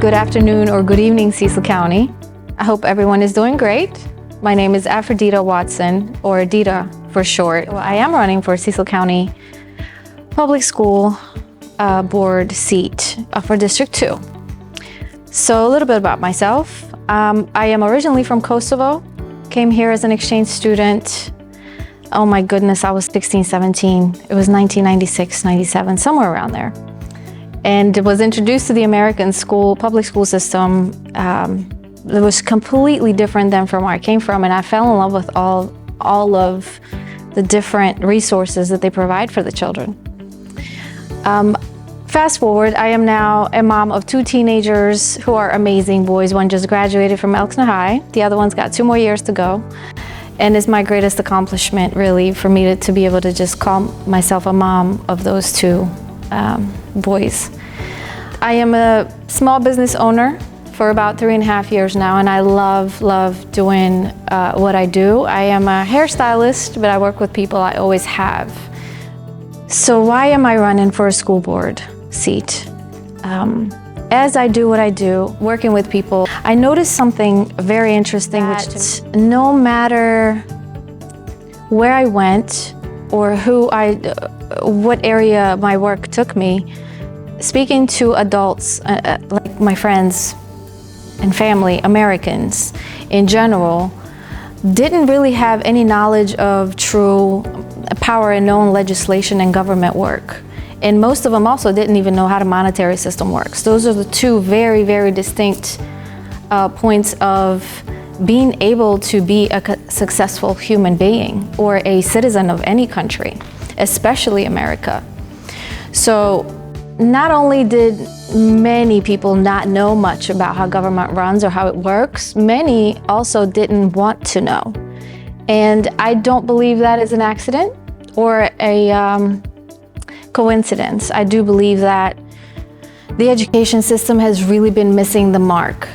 Good afternoon or good evening, Cecil County. I hope everyone is doing great. My name is Dita Watson, or Dita for short. I am running for Cecil County Public School Board seat for District 2. So a little bit about myself. I am originally from Kosovo, came here as an exchange student. Oh my goodness, I was 16, 17. It was 1996, 97, somewhere around there. And was introduced to the American public school system. It was completely different than from where I came from, and I fell in love with all of the different resources that they provide for the children. Fast forward, I am now a mom of 2 teenagers who are amazing boys. One just graduated from Elksna High. The other one's got 2 more years to go. And it's my greatest accomplishment, really, for me to be able to just call myself a mom of those 2 boys. I am a small business owner for about 3.5 years now, and I love doing what I do. I am a hairstylist, but I work with people. I always have. So why am I running for a school board seat? As I do what I do, working with people, I noticed something very interesting, which no matter where I went or what area my work took me, speaking to adults, like my friends and family, Americans in general, didn't really have any knowledge of true power and known legislation and government work. And most of them also didn't even know how the monetary system works. Those are the 2 very, very distinct points of being able to be a successful human being or a citizen of any country, especially America. So not only did many people not know much about how government runs or how it works, many also didn't want to know. And I don't believe that is an accident or a coincidence. I do believe that the education system has really been missing the mark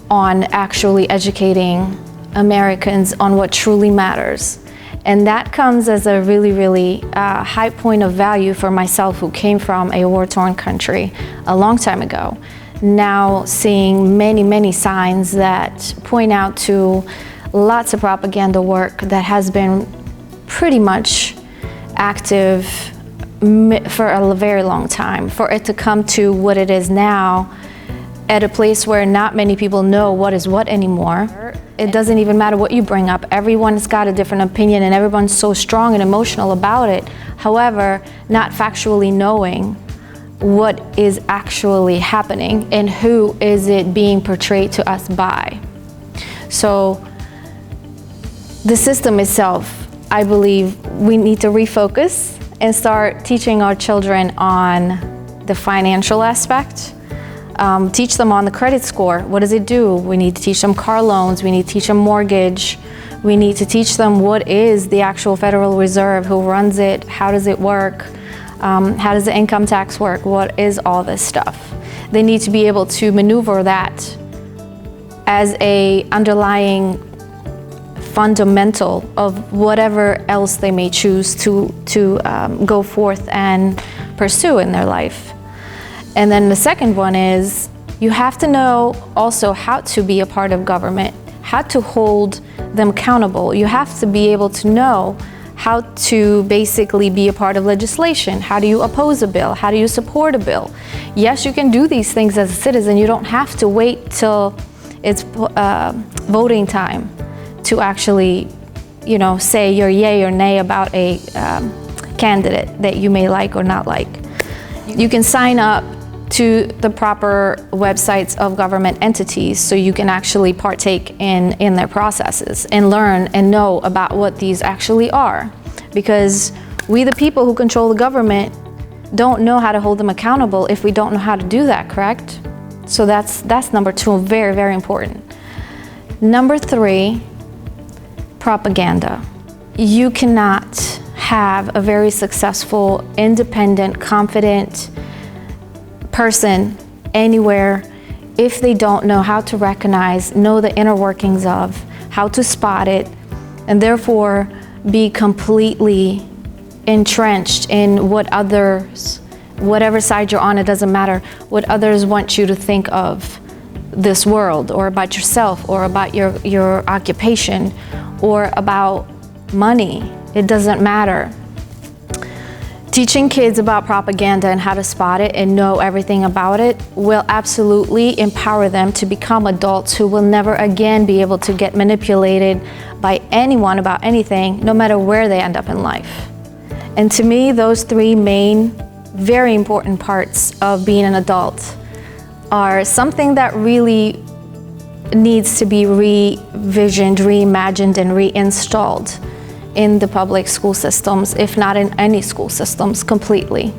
on actually educating Americans on what truly matters. And that comes as a really, really high point of value for myself, who came from a war-torn country a long time ago. Now seeing many, many signs that point out to lots of propaganda work that has been pretty much active for a very long time. For it to come to what it is now, at a place where not many people know what is what anymore. It doesn't even matter what you bring up. Everyone's got a different opinion and everyone's so strong and emotional about it. However, not factually knowing what is actually happening and who is it being portrayed to us by. So the system itself, I believe we need to refocus and start teaching our children on the financial aspect. Teach them on the credit score. What does it do? We need to teach them car loans. We need to teach them mortgage. We need to teach them what is the actual Federal Reserve, who runs it, how does it work, how does the income tax work, what is all this stuff. They need to be able to maneuver that as a underlying fundamental of whatever else they may choose to go forth and pursue in their life. And then the second one is, you have to know also how to be a part of government, how to hold them accountable. You have to be able to know how to basically be a part of legislation. How do you oppose a bill? How do you support a bill? Yes, you can do these things as a citizen. You don't have to wait till it's voting time to actually, say your yay or nay about a candidate that you may like or not like. You can sign up to the proper websites of government entities so you can actually partake in their processes and learn and know about what these actually are. Because we, the people who control the government, don't know how to hold them accountable if we don't know how to do that, correct? So that's number 2, very, very important. Number 3, propaganda. You cannot have a very successful, independent, confident person anywhere if they don't know how to recognize, know the inner workings of, how to spot it, and therefore be completely entrenched in what others whatever side you're on, it doesn't matter what others want you to think of this world, or about yourself, or about your occupation, or about money. It doesn't matter. Teaching kids about propaganda and how to spot it and know everything about it will absolutely empower them to become adults who will never again be able to get manipulated by anyone about anything, no matter where they end up in life. And to me, those three main, very important parts of being an adult are something that really needs to be revisioned, reimagined, and reinstalled in the public school systems, if not in any school systems completely.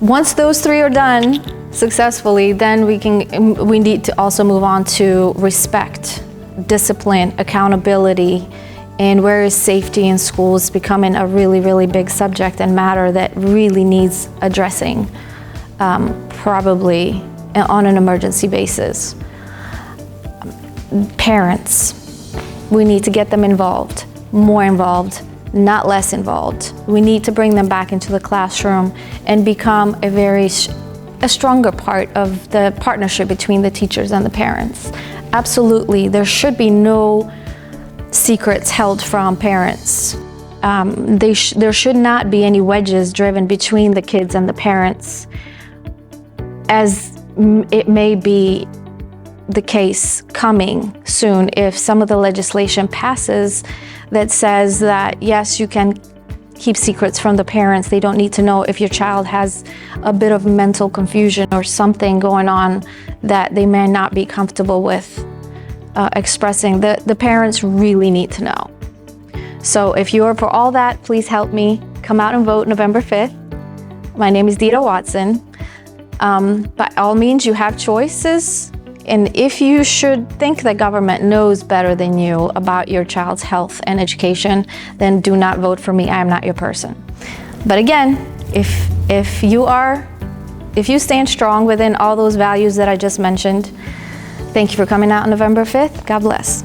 Once those three are done successfully, then we need to also move on to respect, discipline, accountability, and where is safety in schools becoming a really, really big subject and matter that really needs addressing, probably on an emergency basis. Parents, we need to get them involved, more involved, not less involved. We need to bring them back into the classroom and become a stronger part of the partnership between the teachers and the parents. Absolutely, there should be no secrets held from parents. There should not be any wedges driven between the kids and the parents, as it may be the case coming soon if some of the legislation passes that says that yes, you can keep secrets from the parents. They don't need to know if your child has a bit of mental confusion or something going on that they may not be comfortable with expressing. The parents really need to know. So if you are for all that, please help me. Come out and vote November 5th. My name is Dita Watson. By all means, you have choices. And if you should think that government knows better than you about your child's health and education, then do not vote for me. I am not your person. But again, if you stand strong within all those values that I just mentioned, thank you for coming out on November 5th. God bless.